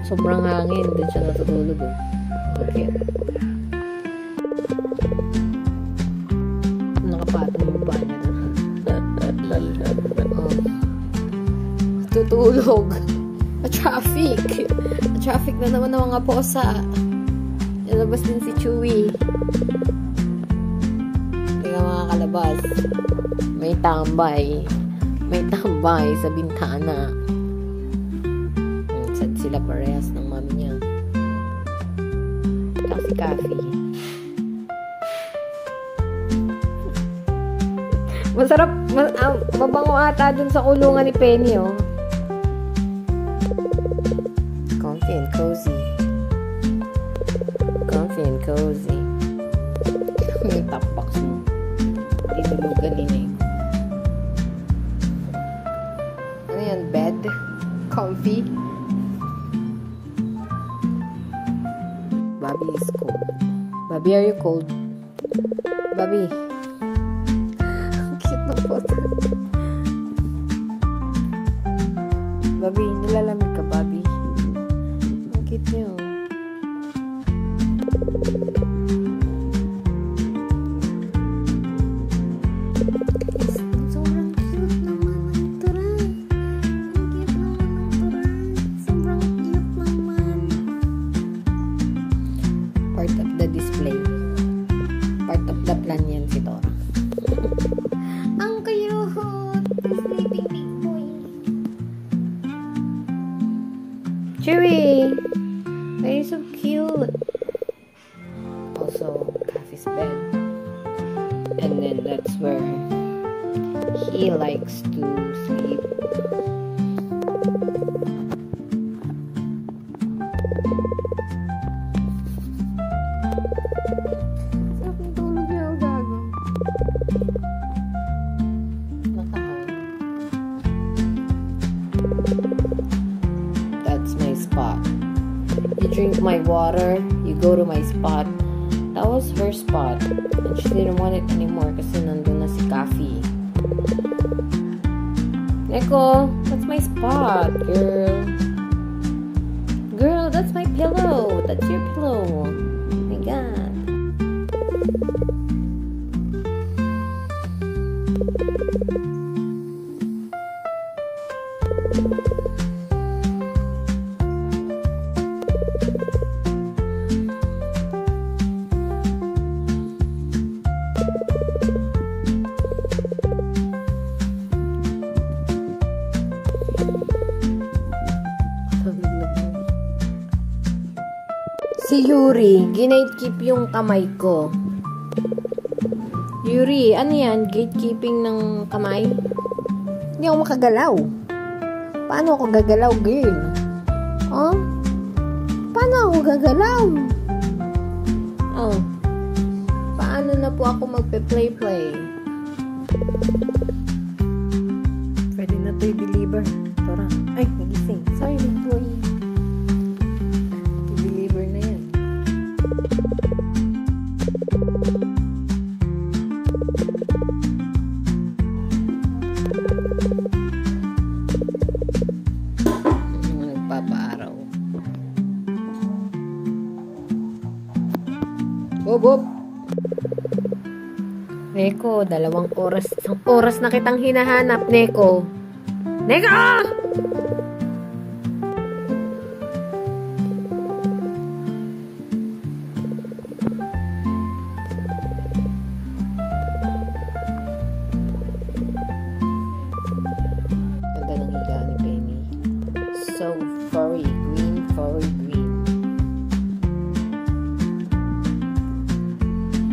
Sobrang hangin. Doon siya natutulog. Oh. Okay. Nakapatong yung ba niya doon. Tutulog. Traffic. Traffic na naman ng mga posa. Nalabas din si Chewy. Tingnan mga kalabas. May tambay. May tambay sa bintana. Sad sila parehas ng mami niya. Coffee. Masarap. Mabango ata dun sa kulungan ni Penny, oh. Comfy and cozy. Comfy and cozy. May top box mo. Tinulugan din eh. Ano yan? Bed? Comfy? Bobby is cold. Bobby, are you cold? Bobby. Ang cute na photo. Bobby, nilalamig ka, Bobby. Ang cute niyo. Sobrang cute naman ng turay. Ang cute naman ng turay. Sobrang cute naman. Part of the display. Part of the plan yan si Tora. Ang cute! Sleeping big boy. Chewy! Why are you so cute? Also, Coffee's bed. And then that's where he likes to sleep. Sarap ng tulog niya, ang gago. Nakahang. That's my spot. You drink my water, you go to my spot. That was her spot. And she didn't want it anymore kasi nandun na si Coffee. Neko, that's my spot, girl. Girl, that's my pillow. That's your pillow. Oh my God. Si Yuri, ginatekeep yung kamay ko. Yuri, ano yan? Gatekeeping ng kamay? Hindi ako makagalaw. Paano ako gagalaw, girl? Oh? Paano ako gagalaw? Oh. Paano na po ako magpe-play-play? Pwede na to i-deliver. Tora. Ay, nagising. Sorry, employee. I-deliver na yan. Nagpapaaraw. Bob! Neko, 2 oras. 1 oras na kitang hinahanap, Neko. Neko! Ganda ng higaan ni Penny. So furry, green, furry, green.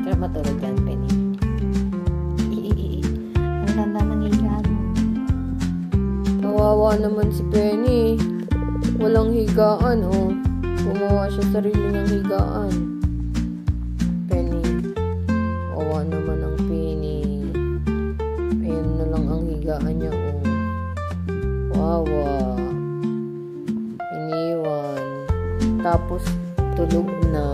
Tara matulog yan, Penny. Ang ganda ng higaan. Kawawa naman si Penny. Walang higaan, oh. Gumawa siya sarili niyang higaan. Penny. Kawawa naman ang Penny. Ayun na lang ang higaan niya, oh. Wawa. Iniwan. Tapos, tulog na.